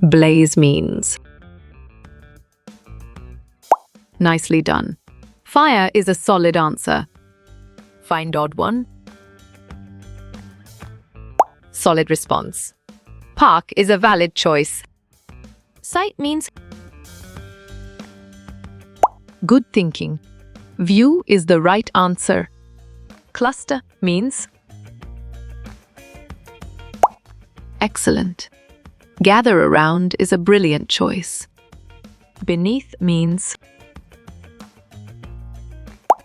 blaze means. Nicely done. Fire is a solid answer. Find odd one. Solid response. Park is a valid choice. Sight means good thinking. View is the right answer. Cluster means excellent. Gather around is a brilliant choice. Beneath means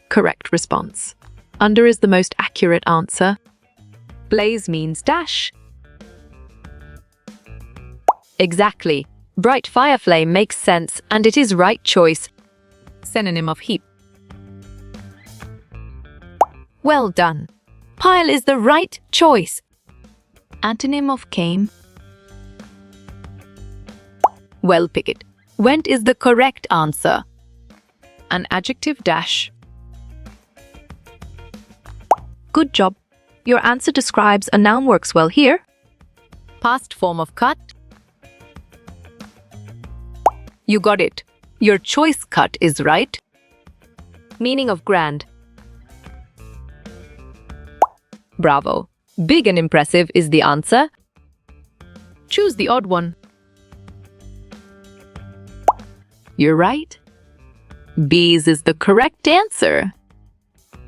correct response. Under is the most accurate answer. Blaze means dash. Exactly. Bright fire flame makes sense and it is right choice. Synonym of heap. Well done. Pile is the right choice. Antonym of came. Well picked. Went is the correct answer. An adjective dash. Good job. Your answer describes a noun works well here. Past form of cut. You got it. Your choice cut is right. Meaning of grand. Bravo. Big and impressive is the answer. Choose the odd one. You're right. Bees is the correct answer.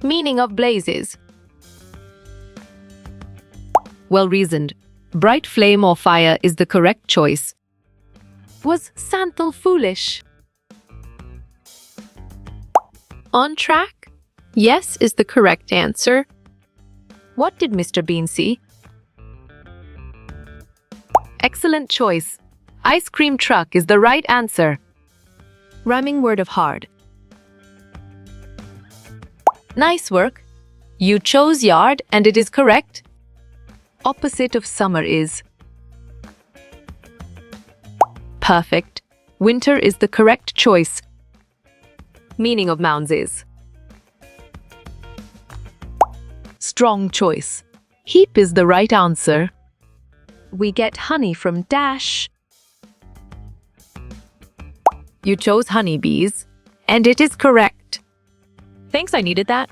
Meaning of blazes. Well reasoned. Bright flame or fire is the correct choice. Was Santhal foolish? On track? Yes is the correct answer. What did Mr. Bean see? Excellent choice. Ice cream truck is the right answer. Rhyming word of hard. Nice work. You chose yard and it is correct. Opposite of summer is perfect. Winter is the correct choice. Meaning of mounds is strong choice. Heap is the right answer. We get honey from dash. You chose honeybees, and it is correct. Thanks, I needed that.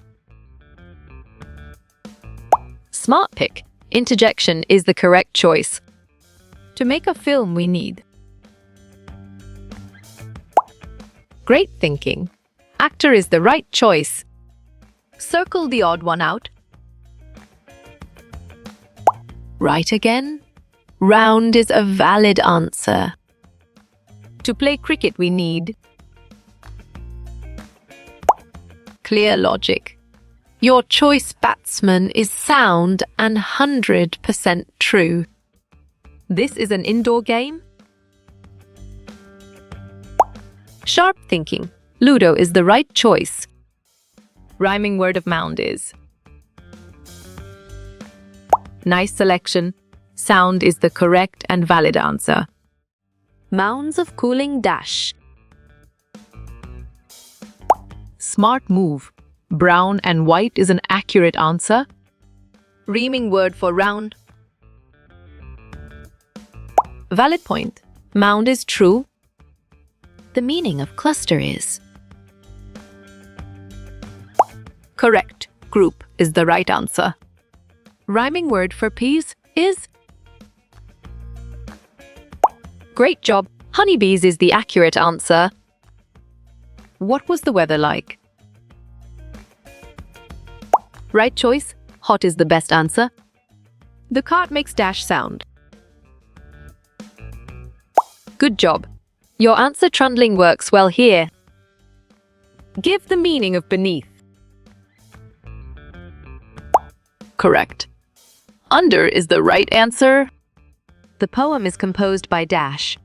Smart pick. Interjection is the correct choice. To make a film, we need great thinking. Actor is the right choice. Circle the odd one out. Right again. Round is a valid answer. To play cricket, we need clear logic. Your choice batsman is sound and 100% true. This is an indoor game. Sharp thinking. Ludo is the right choice. Rhyming word of mound is nice selection. Sound is the correct and valid answer. Mounds of cooling dash. Smart move. Brown and white is an accurate answer. Rhyming word for round. Valid point. Mound is true. The meaning of cluster is correct. Group is the right answer. Rhyming word for peas is great job. Honeybees is the accurate answer. What was the weather like? Right choice. Hot is the best answer. The cart makes dash sound. Good job. Your answer trundling works well here. Give the meaning of beneath. Correct. Under is the right answer. The poem is composed by dash.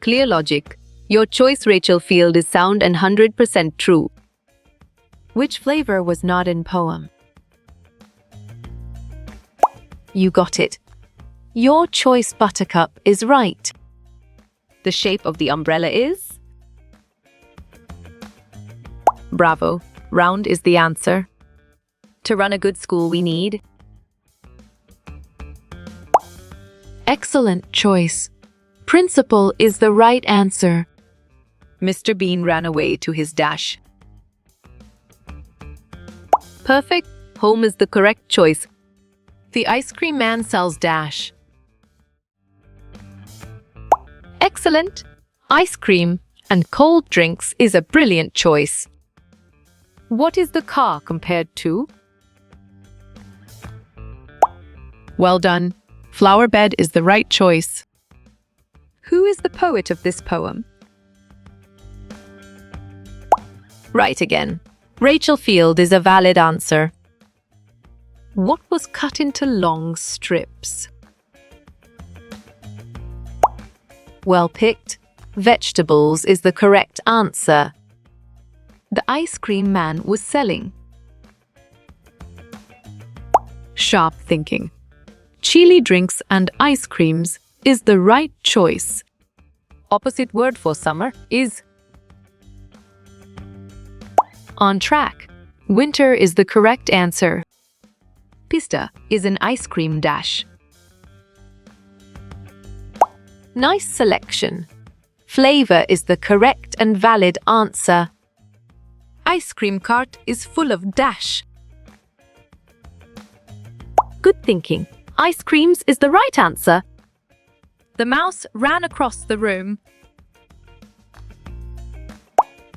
Clear logic. Your choice, Rachel Field, is sound and 100% true. Which flavor was not in poem? You got it. Your choice, Buttercup, is right. The shape of the umbrella is? Bravo. Round is the answer. To run a good school, we need Excellent choice. Principal is the right answer. Mr. Bean ran away to his dash. Perfect. Home is the correct choice. The ice cream man sells dash. Excellent. Ice cream and cold drinks is a brilliant choice. What is the car compared to? Well done. Flower bed is the right choice. Who is the poet of this poem? Right again. Rachel Field is a valid answer. What was cut into long strips? Well picked. Vegetables is the correct answer. The ice cream man was selling. Sharp thinking. Chili drinks and ice creams is the right choice. Opposite word for summer is on track. Winter is the correct answer. Pista is an ice cream dash. Nice selection. Flavor is the correct and valid answer. Ice cream cart is full of dash. Good thinking. Ice creams is the right answer. The mouse ran across the room.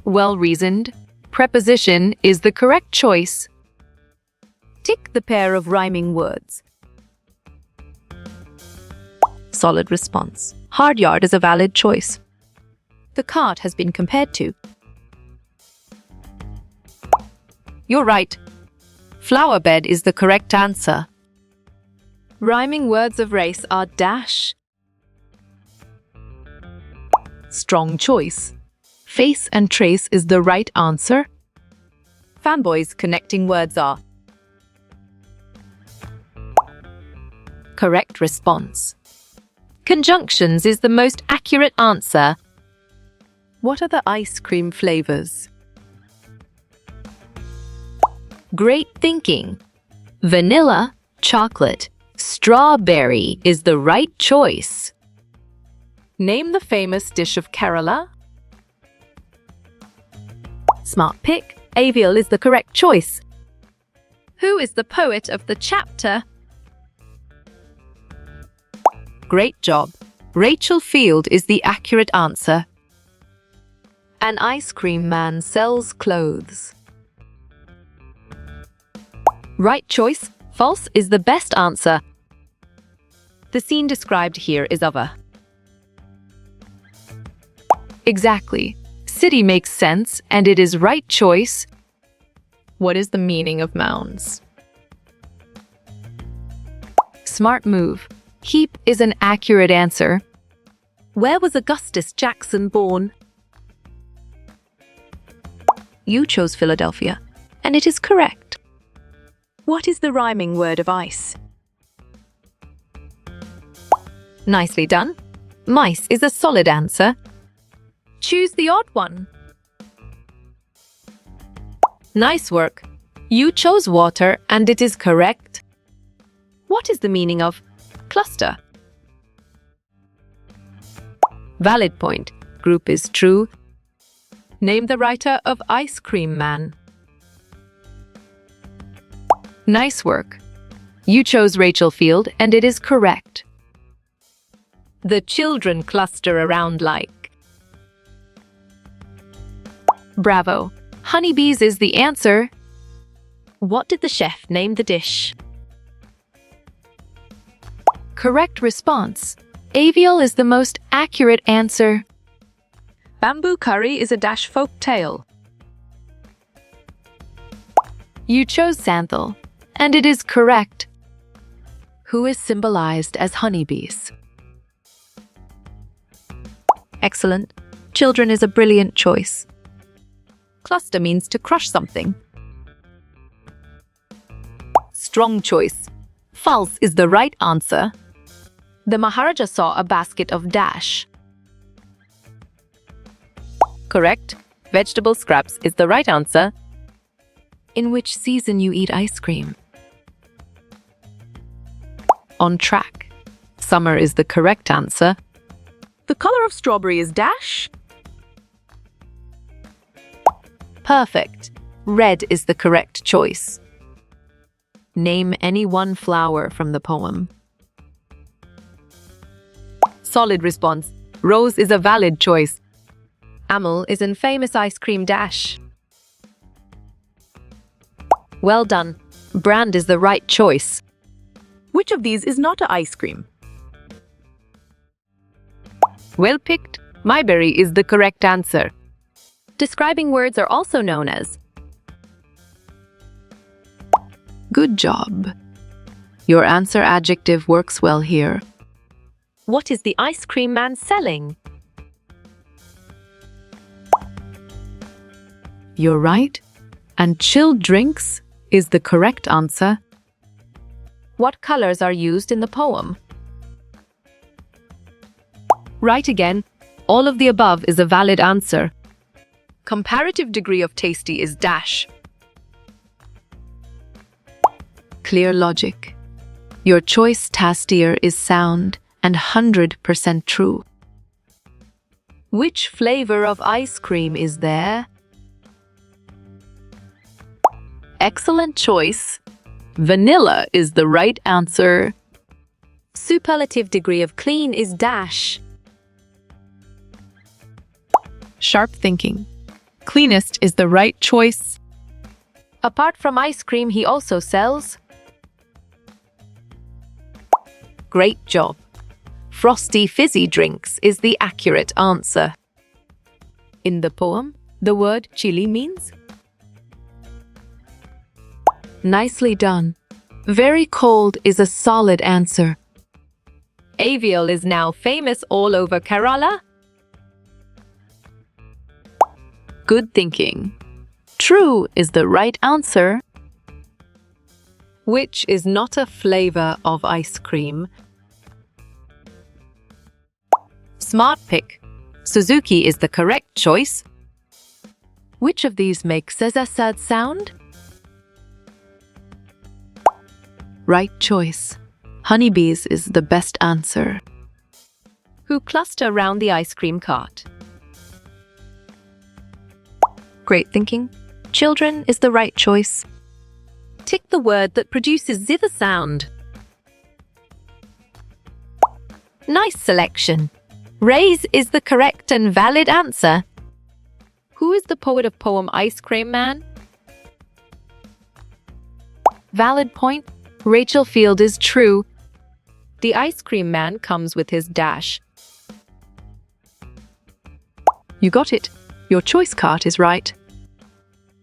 Well reasoned. Preposition is the correct choice. Tick the pair of rhyming words. Solid response. Hard yard is a valid choice. The cart has been compared to. You're right. Flower bed is the correct answer. Rhyming words of race are dash. Strong choice. Face and trace is the right answer. Fanboys connecting words are. Correct response. Conjunctions is the most accurate answer. What are the ice cream flavors? Great thinking. Vanilla, chocolate, strawberry is the right choice. Name the famous dish of Kerala. Smart pick. Avial is the correct choice. Who is the poet of the chapter? Great job. Rachel Field is the accurate answer. An ice cream man sells clothes. Right choice. False is the best answer. The scene described here is of a. Exactly. City makes sense and it is right choice. What is the meaning of mounds? Smart move. Heap is an accurate answer. Where was Augustus Jackson born? You chose Philadelphia, and it is correct. What is the rhyming word of ice? Nicely done. Mice is a solid answer. Choose the odd one. Nice work. You chose water, and it is correct. What is the meaning of cluster? Valid point. Group is true. Name the writer of Ice Cream Man. Nice work. You chose Rachel Field, and it is correct. The children cluster around like. Bravo. Honeybees is the answer. What did the chef name the dish? Correct response. Avial is the most accurate answer. Bamboo curry is a dash folk tale. You chose Santhal, and it is correct. Who is symbolized as honeybees? Excellent. Children is a brilliant choice. Cluster means to crush something. Strong choice. False is the right answer. The Maharaja saw a basket of dash. Correct. Vegetable scraps is the right answer. In which season you eat ice cream? On track. summer is the correct answer. The color of strawberry is dash. Perfect. Red is the correct choice. Name any one flower from the poem. Solid response. Rose is a valid choice. Amul is in famous ice cream dash. Well done. Brand is the right choice. Which of these is not a ice cream? Well picked. Myberry is the correct answer. Describing words are also known as. Good job. Your answer adjective works well here. What is the ice cream man selling? You're right. And chilled drinks is the correct answer. What colors are used in the poem? Right again. All of the above is a valid answer. Comparative degree of tasty is dash. Clear logic. Your choice tastier is sound and 100% true. Which flavor of ice cream is there? Excellent choice. Vanilla is the right answer. Superlative degree of clean is dash. Sharp thinking. Cleanest is the right choice. Apart from ice cream, he also sells. Great job. Frosty fizzy drinks is the accurate answer. In the poem, the word chili means. Nicely done. Very cold is a solid answer. Avial is now famous all over Kerala. Good thinking. True is the right answer. Which is not a flavor of ice cream? Smart pick. Suzuki is the correct choice. Which of these makes a sad sound? Right choice. Honeybees is the best answer. Who cluster round the ice cream cart? Great thinking. Children is the right choice. Tick the word that produces zither sound. Nice selection. Raise is the correct and valid answer. Who is the poet of poem Ice Cream Man? Valid point. Rachel Field is true. The ice cream man comes with his dash. You got it. Your choice cart is right.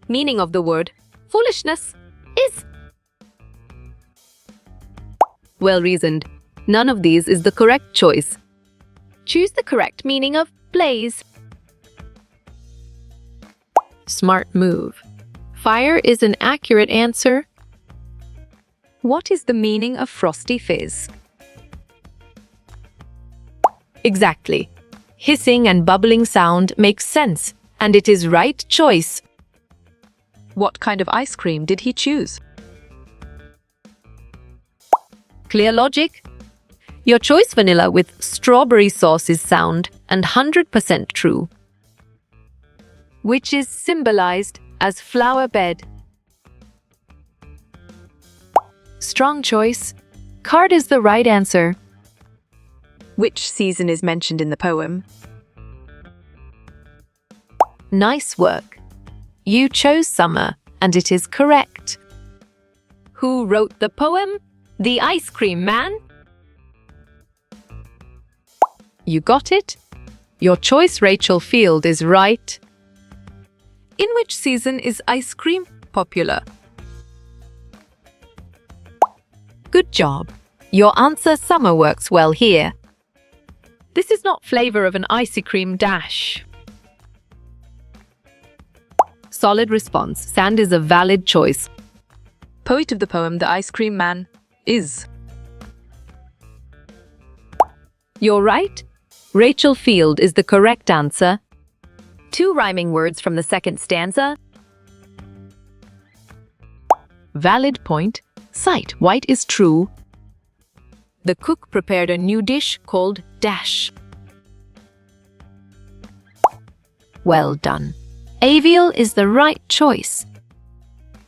Meaning of the word foolishness is. Well reasoned. None of these is the correct choice. Choose the correct meaning of blaze. Smart move. Fire is an accurate answer. What is the meaning of frosty fizz? Exactly. Hissing and bubbling sound makes sense, and it is right choice. What kind of ice cream did he choose? Clear logic? Your choice vanilla with strawberry sauce is sound and 100% true. Which is symbolized as flower bed. Strong choice. Card is the right answer. Which season is mentioned in the poem? Nice work. You chose summer, and it is correct. Who wrote the poem? The Ice Cream Man? You got it? Your choice, Rachel Field, is right. In which season is ice cream popular? Good job. Your answer summer works well here. This is not flavor of an icy cream dash. Solid response. Sand is a valid choice. Poet of the poem The Ice Cream Man is. You're right. Rachel Field is the correct answer. 2 rhyming words from the second stanza. Valid point. Sight white is true. The cook prepared a new dish called dash. Well done. Avial is the right choice.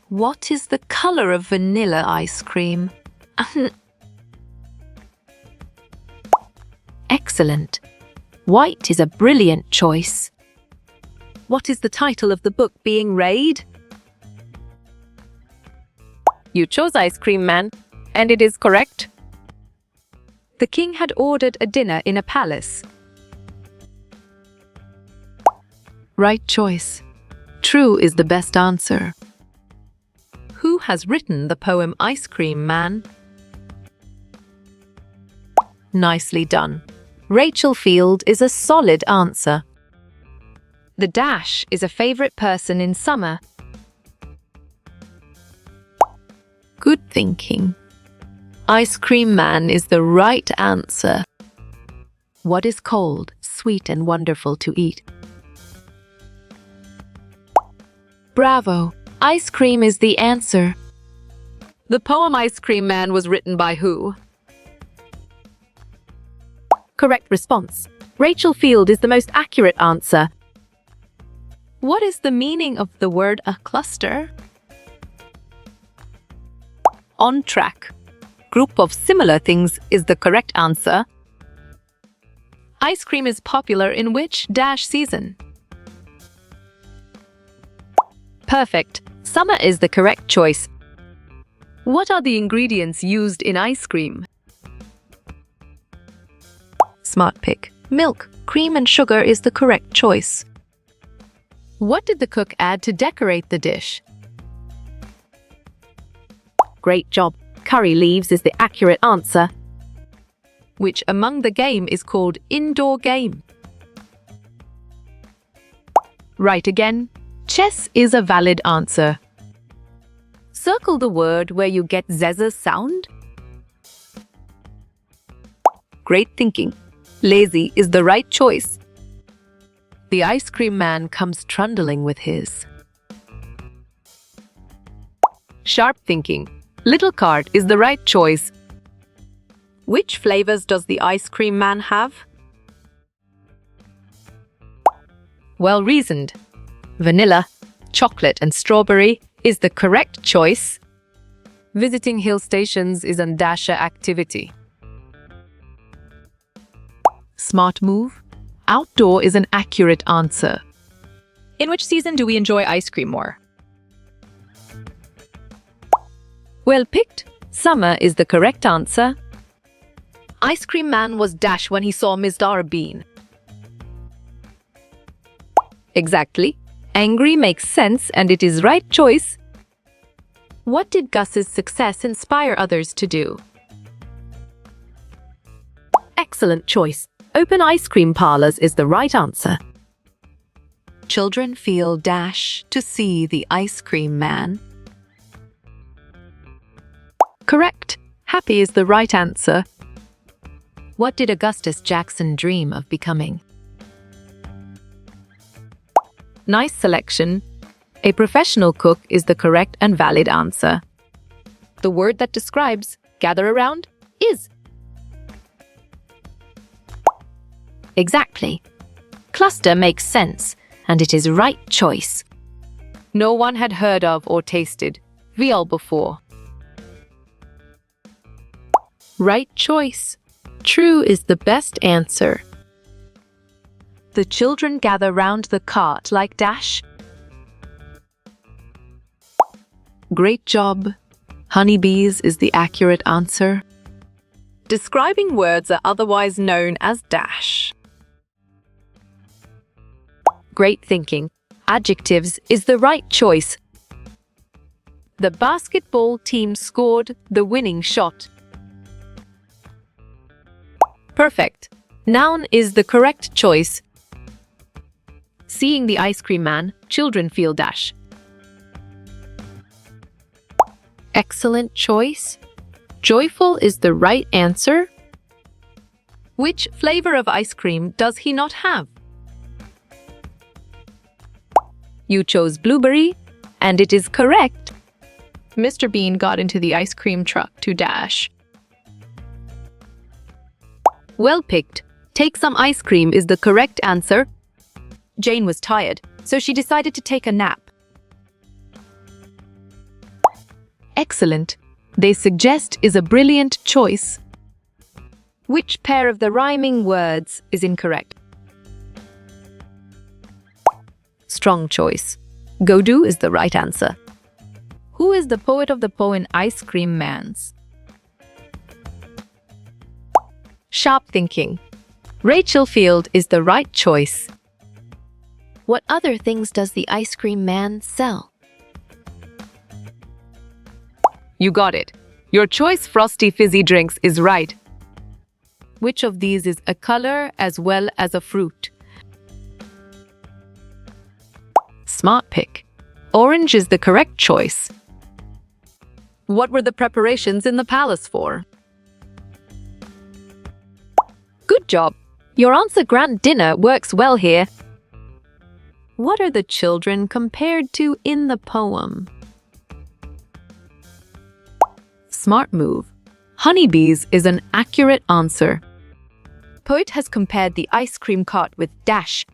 What is the color of vanilla ice cream? Excellent. White is a brilliant choice. What is the title of the book being read? You chose Ice Cream Man, and it is correct. The king had ordered a dinner in a palace. Right choice. True is the best answer. Who has written the poem Ice Cream Man? Nicely done. Rachel Field is a solid answer. The dash is a favorite person in summer. Good thinking. Ice Cream Man is the right answer. What is cold, sweet, and wonderful to eat? Bravo! Ice cream is the answer. The poem Ice Cream Man was written by who? Correct response. Rachel Field is the most accurate answer. What is the meaning of the word a cluster? On track. Group of similar things is the correct answer. Ice cream is popular in which dash season? Perfect. Summer is the correct choice. What are the ingredients used in ice cream? Smart pick. Milk, cream, and sugar is the correct choice. What did the cook add to decorate the dish? Great job. Curry leaves is the accurate answer. Which among the game is called indoor game? Right again. Chess is a valid answer. Circle the word where you get Zez's sound. Great thinking. Lazy is the right choice. The Ice Cream Man comes trundling with his. Sharp thinking. Little cart is the right choice. Which flavors does the Ice Cream Man have? Well reasoned. Vanilla, chocolate, and strawberry is the correct choice. Visiting hill stations is a dasher activity. Smart move. Outdoor is an accurate answer. In which season do we enjoy ice cream more? Well picked. Summer is the correct answer. Ice Cream Man was dash when he saw Mr. Bean. Exactly. Angry makes sense and it is right choice. What did Gus's success inspire others to do? Excellent choice. Open ice cream parlors is the right answer. Children feel dash to see the Ice Cream Man. Correct. Happy is the right answer. What did Augustus Jackson dream of becoming? Nice selection. A professional cook is the correct and valid answer. The word that describes gather around is. Exactly. Cluster makes sense, and it is right choice. No one had heard of or tasted viol before. Right choice. True is the best answer. The children gather round the cart like dash. Great job. Honeybees is the accurate answer. Describing words are otherwise known as dash. Great thinking. Adjectives is the right choice. The basketball team scored the winning shot. Perfect. Noun is the correct choice. Seeing the Ice Cream Man, children feel dash. Excellent choice. Joyful is the right answer. Which flavor of ice cream does he not have? You chose blueberry, and it is correct. Mr. Bean got into the ice cream truck to dash. Well picked. Take some ice cream is the correct answer. Jane was tired, so she decided to take a nap. Excellent. They suggest is a brilliant choice. Which pair of the rhyming words is incorrect? Strong choice. Go do is the right answer. Who is the poet of the poem Ice Cream Man's? Sharp thinking. Rachel Field is the right choice. What other things does the ice cream man sell? You got it. Your choice Frosty Fizzy Drinks is right. Which of these is a color as well as a fruit? Smart pick. Orange is the correct choice. What were the preparations in the palace for? Good job. Your answer grand dinner works well here. What are the children compared to in the poem? Smart move. Honeybees is an accurate answer. Poet has compared the ice cream cart with dash.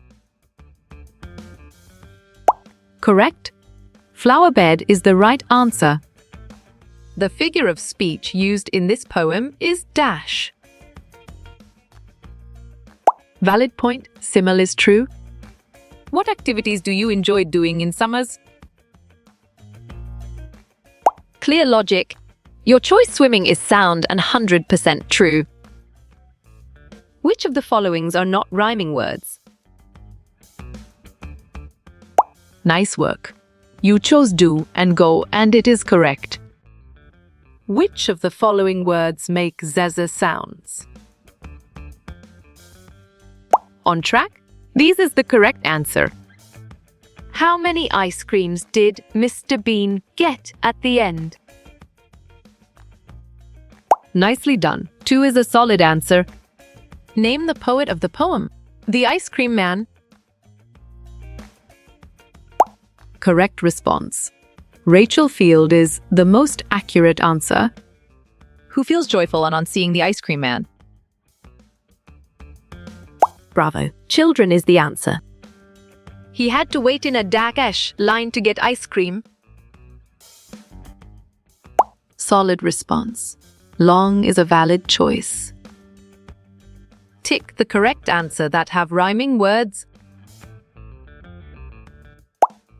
Correct. Flower bed is the right answer. The figure of speech used in this poem is dash. Valid point. Simile is true. What activities do you enjoy doing in summers? Clear logic. Your choice swimming is sound and 100% true. Which of the followings are not rhyming words? Nice work. You chose do and go and it is correct. Which of the following words make zezza sounds? On track? These is the correct answer. How many ice creams did Mr. Bean get at the end? Nicely done. 2 is a solid answer. Name the poet of the poem. The Ice Cream Man. Correct response. Rachel Field is the most accurate answer. Who feels joyful on seeing the ice cream man? Bravo. Children is the answer. He had to wait in a dash line to get ice cream. Solid response. Long is a valid choice. Tick the correct answer that have rhyming words.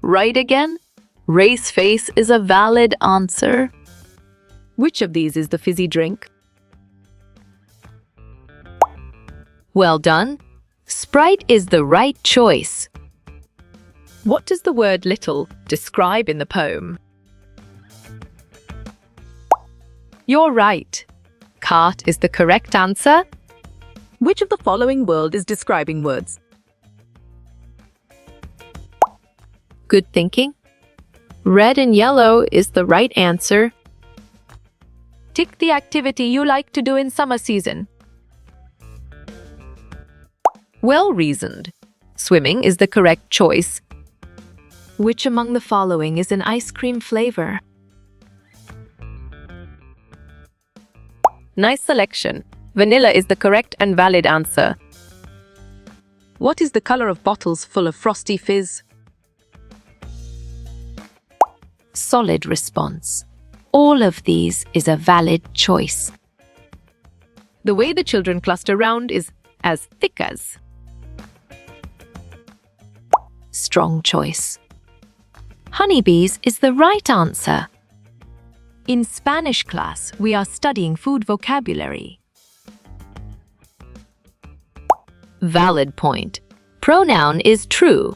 Right again. Race face is a valid answer. Which of these is the fizzy drink? Well done. Sprite is the right choice. What does the word little describe in the poem? You're right. Cart is the correct answer. Which of the following word is describing words? Good thinking. Red and yellow is the right answer. Tick the activity you like to do in summer season. Well reasoned. Swimming is the correct choice. Which among the following is an ice cream flavor? Nice selection. Vanilla is the correct and valid answer. What is the color of bottles full of Frosty Fizz? Solid response. All of these is a valid choice. The way the children cluster round is as thick as. Strong choice. Honeybees is the right answer. In Spanish class, we are studying food vocabulary. Valid point. Pronoun is true.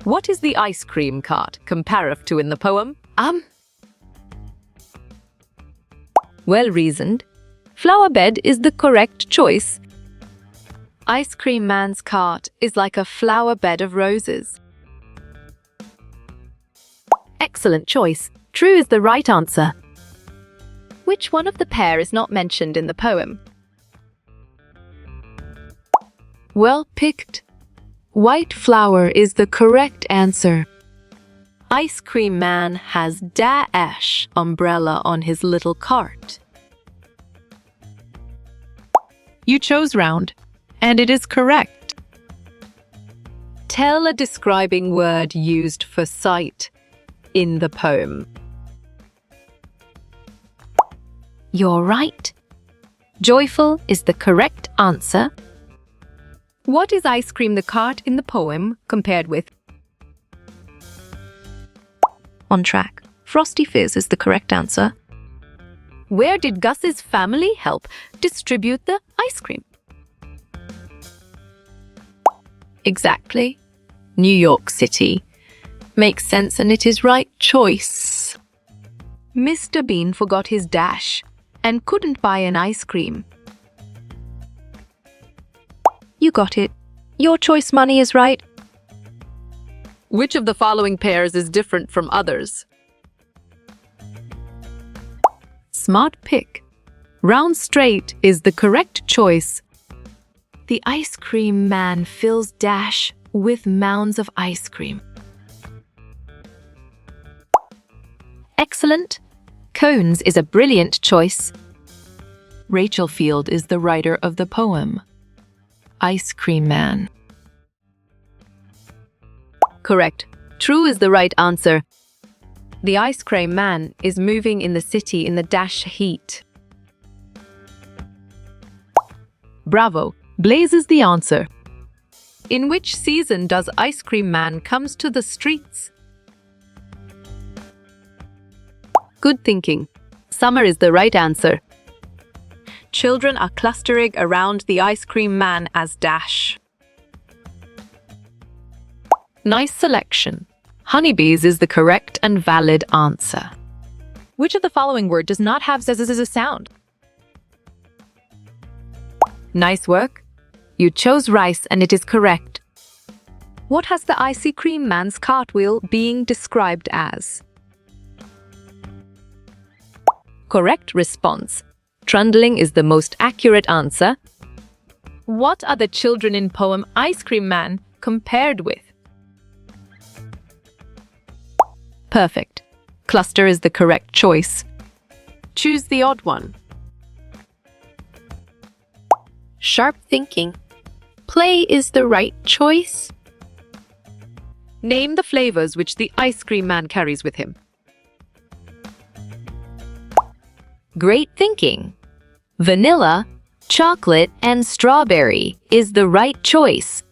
What is the ice cream cart comparative to in the poem? Well reasoned. Flower bed is the correct choice. Ice cream man's cart is like a flower bed of roses. Excellent choice. True is the right answer. Which one of the pair is not mentioned in the poem? Well picked. White flower is the correct answer. Ice cream man has dash umbrella on his little cart. You chose round, and it is correct. Tell a describing word used for sight in the poem. You're right. Joyful is the correct answer. What is Ice Cream the cart in the poem compared with? On track. Frosty Fizz is the correct answer. Where did Gus's family help distribute the ice cream? Exactly. New York City. Makes sense, and it is right choice. Mr. Bean forgot his dash and couldn't buy an ice cream. You got it. Your choice money is right. Which of the following pairs is different from others? Smart pick. Round straight is the correct choice. The ice cream man fills dash with mounds of ice cream. Excellent. Cones is a brilliant choice. Rachel Field is the writer of the poem Ice Cream Man. Correct. True is the right answer. The ice cream man is moving in the city in the dash heat. Bravo. Blaze is the answer. In which season does Ice Cream Man comes to the streets? Good thinking. Summer is the right answer. Children are clustering around the ice cream man as dash. Nice selection. Honeybees is the correct and valid answer. Which of the following word does not have z as a sound? Nice work. You chose rice and it is correct. What has the icy cream man's cartwheel being described as? Correct response. Trundling is the most accurate answer. What are the children in poem Ice Cream Man compared with? Perfect. Cluster is the correct choice. Choose the odd one. Sharp thinking. Play is the right choice. Name the flavors which the ice cream man carries with him. Great thinking. Vanilla, chocolate, and strawberry is the right choice.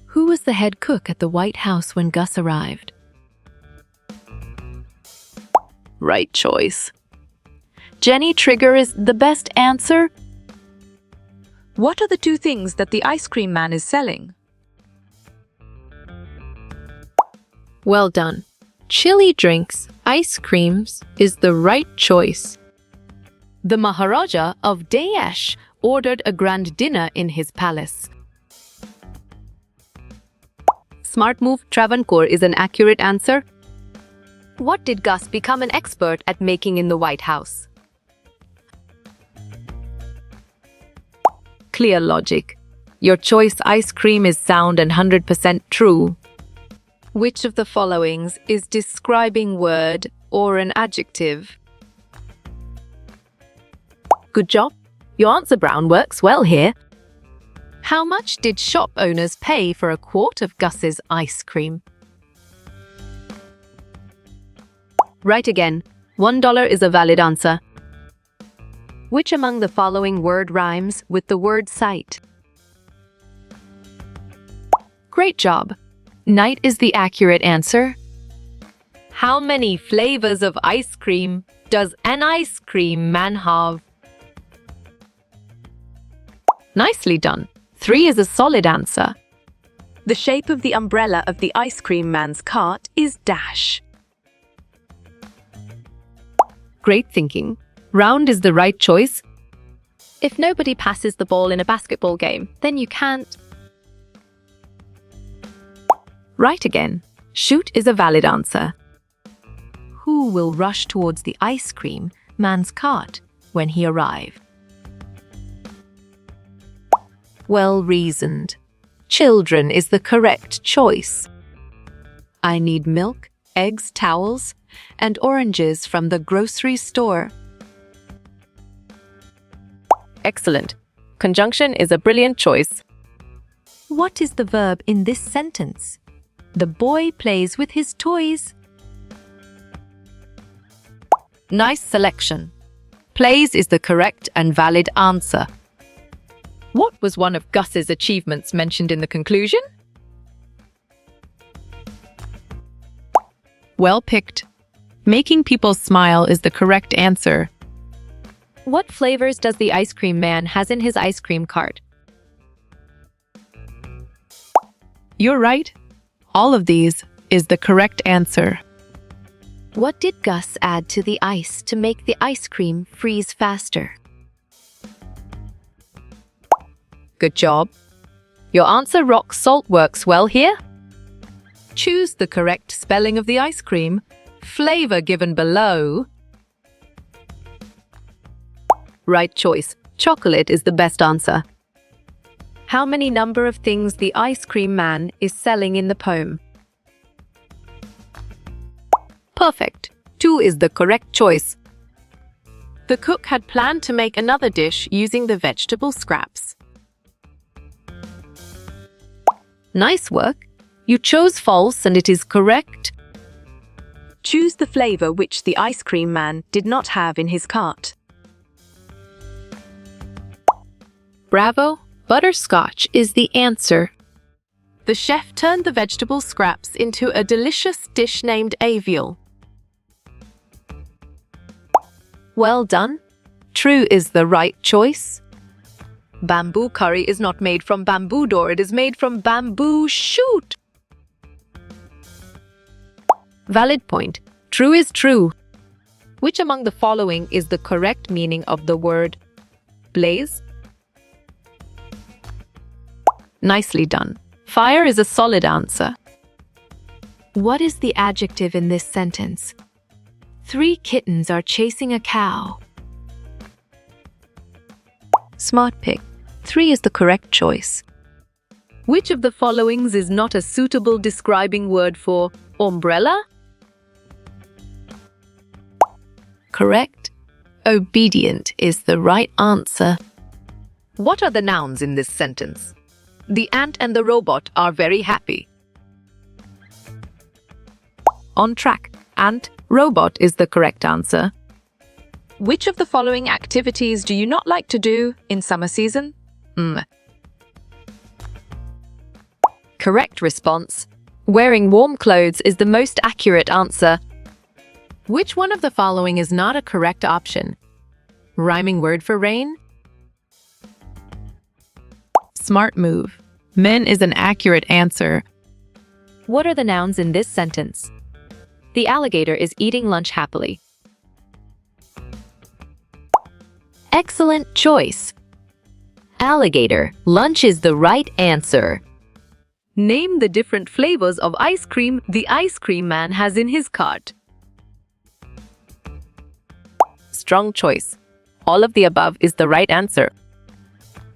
Who was the head cook at the White House when Gus arrived? Right choice. Jenny Trigger is the best answer. What are the two things that the ice cream man is selling? Well done. Chili drinks, ice creams is the right choice. The Maharaja of Daesh ordered a grand dinner in his palace. Smart move, Travancore is an accurate answer. What did Gus become an expert at making in the White House? Clear logic. Your choice ice cream is sound and 100% true. Which of the followings is describing word or an adjective? Good job. Your answer, Brown, works well here. How much did shop owners pay for a quart of Gus's ice cream? Right again. $1 is a valid answer. Which among the following word rhymes with the word sight? Great job. Night is the accurate answer. How many flavors of ice cream does an ice cream man have? Nicely done. 3 is a solid answer. The shape of the umbrella of the ice cream man's cart is dash. Great thinking. Round is the right choice. If nobody passes the ball in a basketball game, then you can't. Right again. Shoot is a valid answer. Who will rush towards the ice cream man's cart when he arrives? Well reasoned. Children is the correct choice. I need milk, eggs, towels, and oranges from the grocery store. Excellent. Conjunction is a brilliant choice. What is the verb in this sentence? The boy plays with his toys. Nice selection. Plays is the correct and valid answer. What was one of Gus's achievements mentioned in the conclusion? Well picked. Making people smile is the correct answer. What flavors does the ice cream man has in his ice cream cart? You're right. All of these is the correct answer. What did Gus add to the ice to make the ice cream freeze faster? Good job. Your answer rock salt works well here. Choose the correct spelling of the ice cream. Flavor given below. Right choice. Chocolate is the best answer. How many number of things the ice cream man is selling in the poem? Perfect. 2 is the correct choice. The cook had planned to make another dish using the vegetable scraps. Nice work. You chose false and it is correct. Choose the flavor which the ice cream man did not have in his cart. Bravo. Butterscotch is the answer. The chef turned the vegetable scraps into a delicious dish named Avial. Well done. True is the right choice. Bamboo curry is not made from bamboo door, it is made from bamboo shoot. Valid point. True is true. Which among the following is the correct meaning of the word blaze? Nicely done. Fire is a solid answer. What is the adjective in this sentence? 3 kittens are chasing a cow. Smart pick. 3 is the correct choice. Which of the followings is not a suitable describing word for umbrella? Correct. Obedient is the right answer. What are the nouns in this sentence? The ant and the robot are very happy. On track. Ant, robot is the correct answer. Which of the following activities do you not like to do in summer season? Correct response. Wearing warm clothes is the most accurate answer. Which one of the following is not a correct option? Rhyming word for rain? Smart move. Men is an accurate answer. What are the nouns in this sentence? The alligator is eating lunch happily. Excellent choice. Alligator, lunch is the right answer. Name the different flavors of ice cream the ice cream man has in his cart. Strong choice. All of the above is the right answer.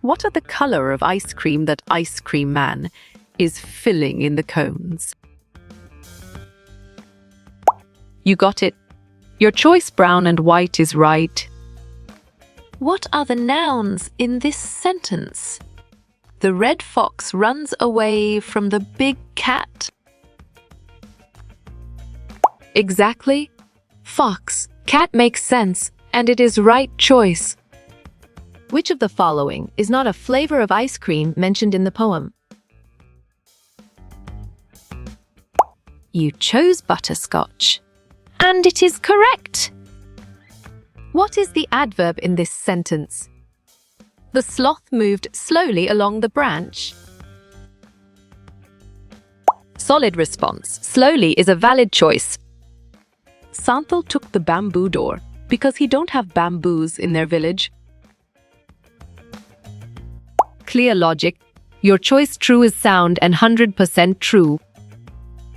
What are the color of ice cream that ice cream man is filling in the cones? You got it. Your choice brown and white is right. What are the nouns in this sentence? The red fox runs away from the big cat. Exactly. Fox, cat makes sense, and it is right choice. Which of the following is not a flavor of ice cream mentioned in the poem? You chose butterscotch. And it is correct. What is the adverb in this sentence? The sloth moved slowly along the branch. Solid response. Slowly is a valid choice. Santhal took the bamboo door because he don't have bamboos in their village. Clear logic. Your choice true is sound and 100% true.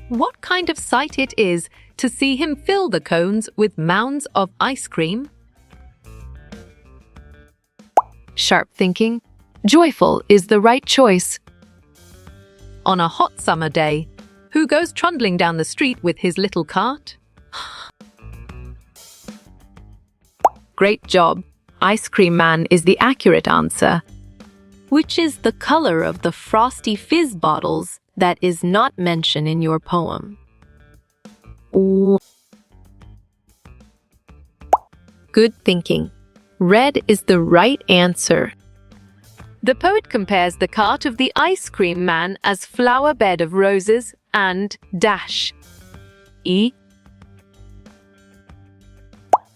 What kind of sight it is to see him fill the cones with mounds of ice cream? Sharp thinking. Joyful is the right choice. On a hot summer day, who goes trundling down the street with his little cart? Great job. Ice Cream Man is the accurate answer. Which is the color of the Frosty Fizz bottles that is not mentioned in your poem? Good thinking. Red is the right answer. The poet compares the cart of the ice cream man as flower bed of roses and dash. E.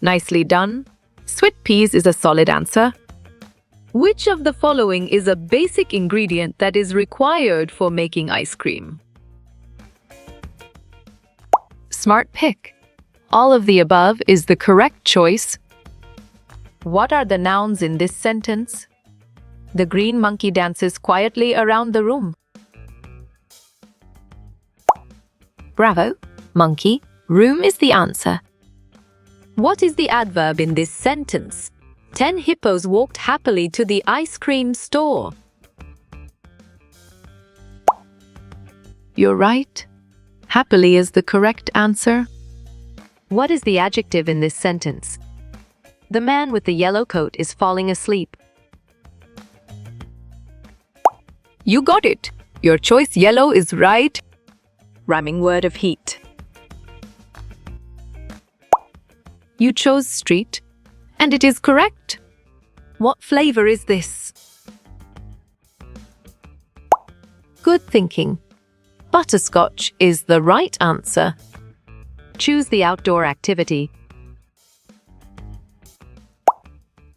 Nicely done. Sweet peas is a solid answer. Which of the following is a basic ingredient that is required for making ice cream? Smart pick. All of the above is the correct choice. What are the nouns in this sentence? The green monkey dances quietly around the room. Bravo, monkey. Room is the answer. What is the adverb in this sentence? 10 hippos walked happily to the ice cream store. You're right. Happily is the correct answer. What is the adjective in this sentence? The man with the yellow coat is falling asleep. You got it. Your choice yellow is right. Rhyming word of heat. You chose street, and it is correct. What flavor is this? Good thinking. Butterscotch is the right answer. Choose the outdoor activity.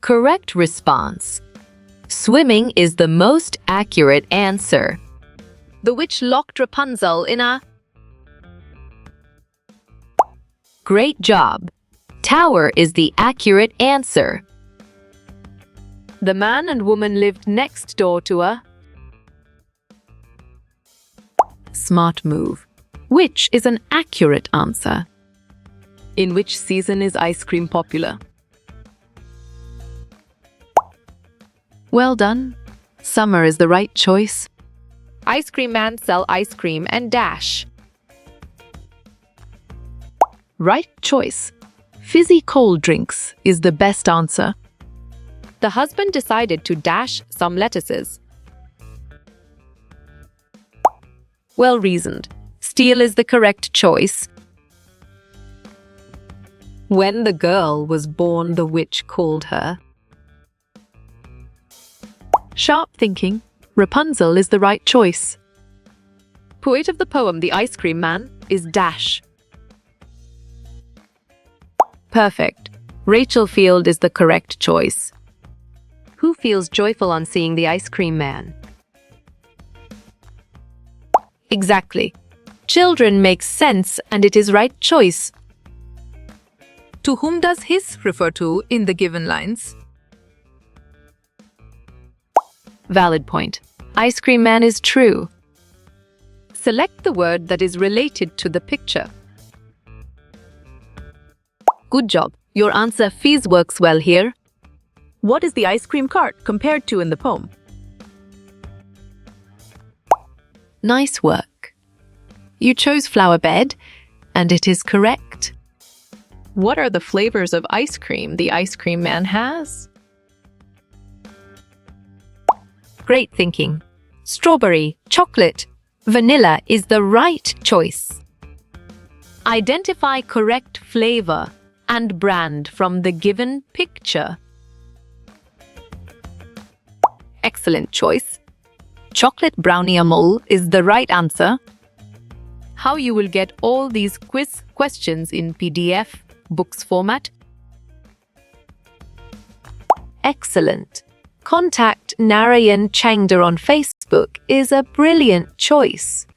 Correct response. Swimming is the most accurate answer. The witch locked Rapunzel in a... Great job. Tower is the accurate answer. The man and woman lived next door to a... Smart move. Which is an accurate answer. In which season is ice cream popular? Well done. Summer is the right choice. Ice cream man sell ice cream and dash. Right choice. Fizzy cold drinks is the best answer. The husband decided to dash some lettuces. Well reasoned. Steel is the correct choice. When the girl was born, the witch called her. Sharp thinking. Rapunzel is the right choice. Poet of the poem The Ice Cream Man is dash. Perfect. Rachel Field is the correct choice. Who feels joyful on seeing the ice cream man? Exactly. Children makes sense and it is right choice. To whom does his refer to in the given lines? Valid point. Ice cream man is true. Select the word that is related to the picture. Good job. Your answer fizz works well here. What is the ice cream cart compared to in the poem? Nice work. You chose flower bed, and it is correct. What are the flavors of ice cream the ice cream man has? Great thinking. Strawberry, chocolate, vanilla is the right choice. Identify correct flavor and brand from the given picture. Excellent choice. Chocolate brownie amul is the right answer. How you will get all these quiz questions in PDF books format? Excellent. Contact Narayan Changda on Facebook is a brilliant choice.